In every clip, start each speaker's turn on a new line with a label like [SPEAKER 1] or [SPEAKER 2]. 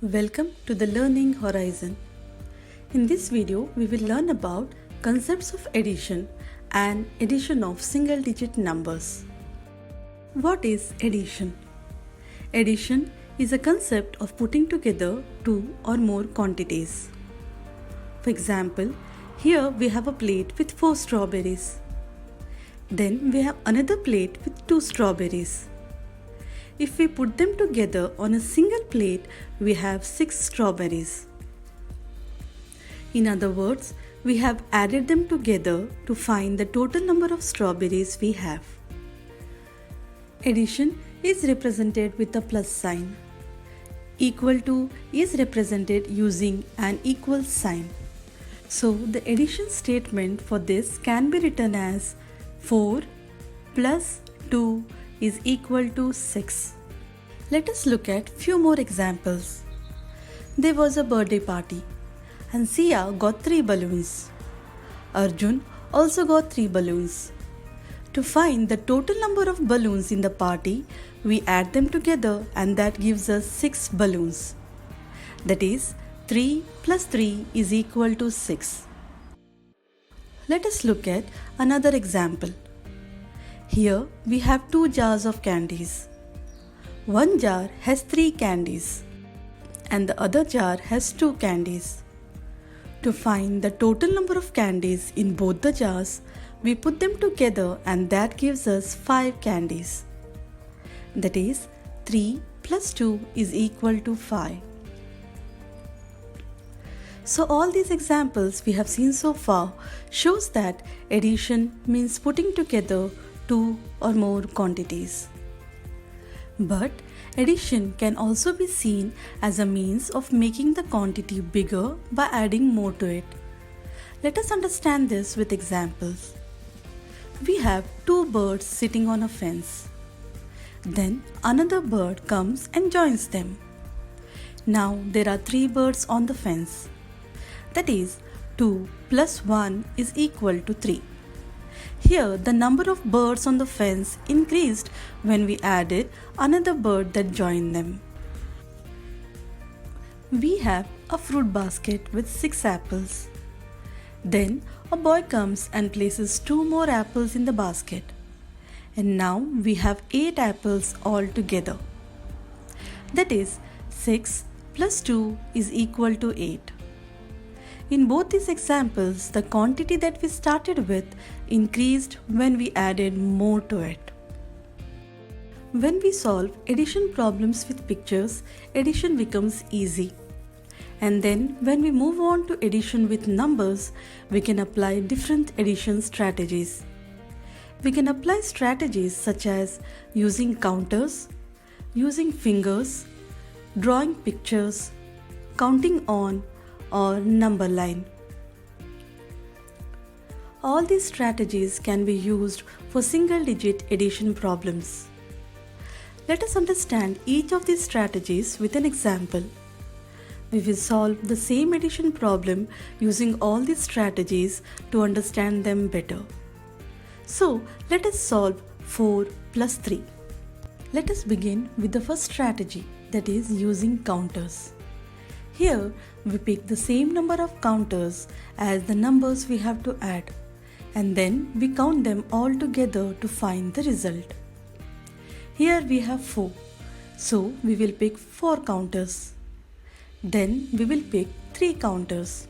[SPEAKER 1] Welcome to the Learning Horizon. In this video, we will learn about concepts of addition and addition of single-digit numbers. What is addition? Addition is a concept of putting together two or more quantities. For example, here we have a plate with 4 strawberries. Then we have another plate with 2 strawberries. If we put them together on a single plate, we have 6 strawberries. In other words, we have added them together to find the total number of strawberries we have. Addition is represented with a plus sign. Equal to is represented using an equal sign. So the addition statement for this can be written as 4 plus 2 is equal to 6. Let us look at few more examples. There was a birthday party and Sia got 3 balloons. Arjun also got 3 balloons. To find the total number of balloons in the party, we add them together and that gives us 6 balloons. That is, 3 plus 3 is equal to 6. Let us look at another example. Here we have 2 jars of candies. One jar has 3 candies and the other jar has 2 candies. To find the total number of candies in both the jars, we put them together and that gives us 5 candies. That is, 3 plus 2 is equal to 5. So all these examples we have seen so far shows that addition means putting together 2 or more quantities. But addition can also be seen as a means of making the quantity bigger by adding more to it. Let us understand this with examples. We have 2 birds sitting on a fence. Then another bird comes and joins them. Now there are 3 birds on the fence. That is, 2 plus 1 is equal to 3. Here the number of birds on the fence increased when we added another bird that joined them. We have a fruit basket with 6 apples. Then a boy comes and places 2 more apples in the basket. And now we have 8 apples all together. That is, 6 plus 2 is equal to 8. In both these examples, the quantity that we started with increased when we added more to it. When we solve addition problems with pictures, addition becomes easy. And then when we move on to addition with numbers, we can apply different addition strategies. We can apply strategies such as using counters, using fingers, drawing pictures, counting on, or number line. All these strategies can be used for single-digit addition problems. Let us understand each of these strategies with an example. We will solve the same addition problem using all these strategies to understand them better. So, let us solve 4 plus 3. Let us begin with the first strategy, that is using counters. Here, we pick the same number of counters as the numbers we have to add, and then we count them all together to find the result. Here we have 4, so we will pick 4 counters. Then we will pick 3 counters.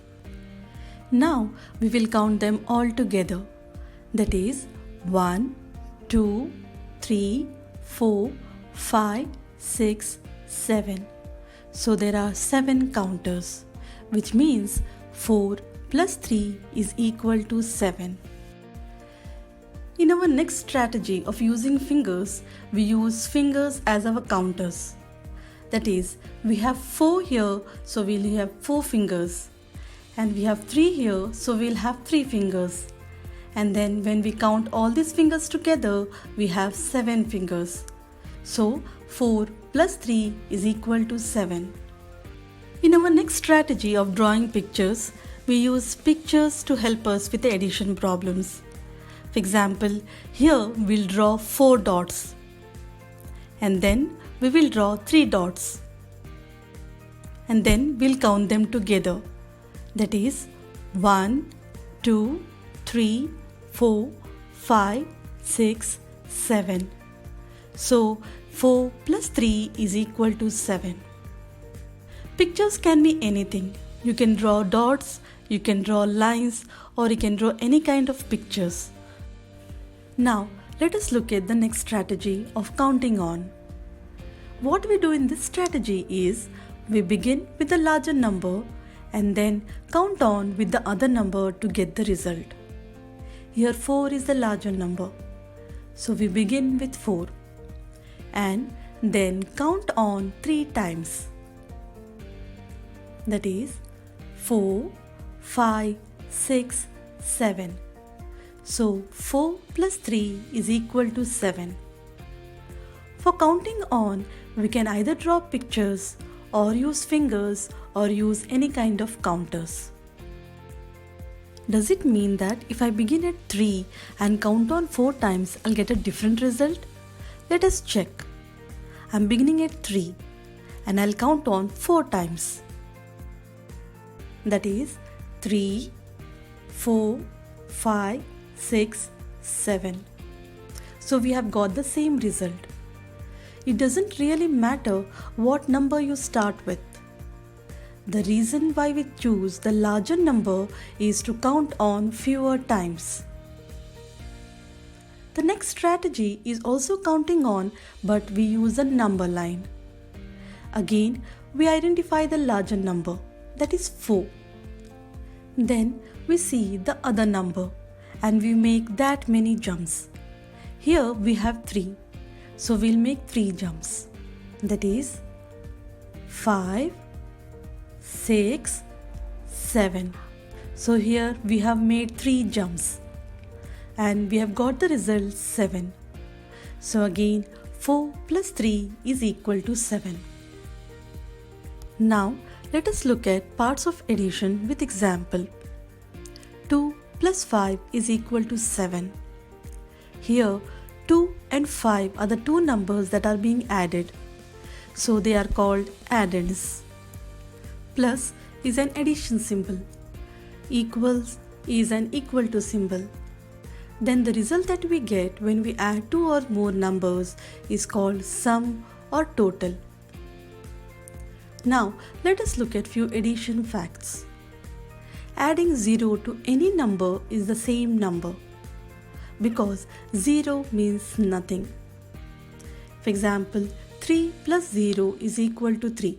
[SPEAKER 1] Now we will count them all together. That is 1, 2, 3, 4, 5, 6, 7. So there are 7 counters, which means 4 plus 3 is equal to 7. In our next strategy of using fingers, we use fingers as our counters. That is, we have 4 here, so we'll have 4 fingers. And we have 3 here, so we'll have 3 fingers. And then when we count all these fingers together, we have 7 fingers. So 4 plus 3 is equal to 7. In our next strategy of drawing pictures, we use pictures to help us with the addition problems. For example, here we'll draw 4 dots. And then we will draw 3 dots. and then we'll count them together. That is 1, 2, 3, 4, 5, 6, 7. So 4 plus 3 is equal to 7. Pictures can be anything. You can draw dots, you can draw lines, or you can draw any kind of pictures. Now let us look at the next strategy of counting on. What we do in this strategy is we begin with the larger number and then count on with the other number to get the result. Here 4 is the larger number. So we begin with 4 and then count on 3 times. That is 4, 5, 6, 7. So 4 plus 3 is equal to 7. For counting on, we can either draw pictures or use fingers or use any kind of counters. Does it mean that if I begin at 3 and count on 4 times, I'll get a different result? Let us check. I'm beginning at 3 and I'll count on 4 times. That is 3, 4, 5, 6, 7. So we have got the same result. It doesn't really matter what number you start with. The reason why we choose the larger number is to count on fewer times. The next strategy is also counting on, but we use a number line. Again, we identify the larger number, that is 4. Then we see the other number and we make that many jumps. Here we have 3, so we'll make 3 jumps. That is 5, 6, 7. So here we have made 3 jumps and we have got the result 7. So again 4 plus 3 is equal to 7. Now let us look at parts of addition with example. 2 plus 5 is equal to 7. Here 2 and 5 are the two numbers that are being added. So they are called addends. Plus is an addition symbol. Equals is an equal to symbol. Then the result that we get when we add 2 or more numbers is called sum or total. Now let us look at few addition facts. Adding 0 to any number is the same number because 0 means nothing. For example, 3 plus 0 is equal to 3.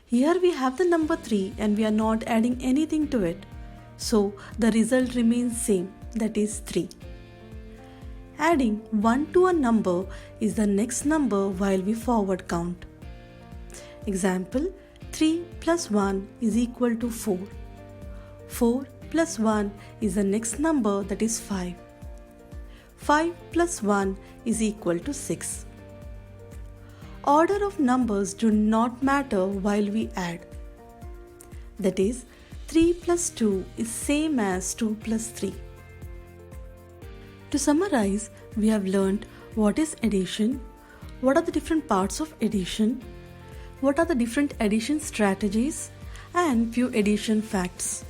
[SPEAKER 1] Here we have the number 3 and we are not adding anything to it. So the result remains same, that is 3. Adding 1 to a number is the next number while we forward count. Example, 3 plus 1 is equal to 4. 4 plus 1 is the next number, that is 5. 5 plus 1 is equal to 6. Order of numbers do not matter while we add. That is, 3 plus 2 is same as 2 plus 3. To summarize, we have learned what is addition, what are the different parts of addition, what are the different addition strategies, and few addition facts.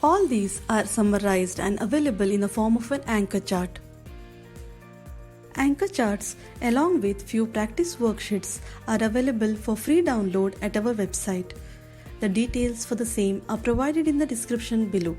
[SPEAKER 1] All these are summarized and available in the form of an anchor chart. Anchor charts along with few practice worksheets are available for free download at our website. The details for the same are provided in the description below.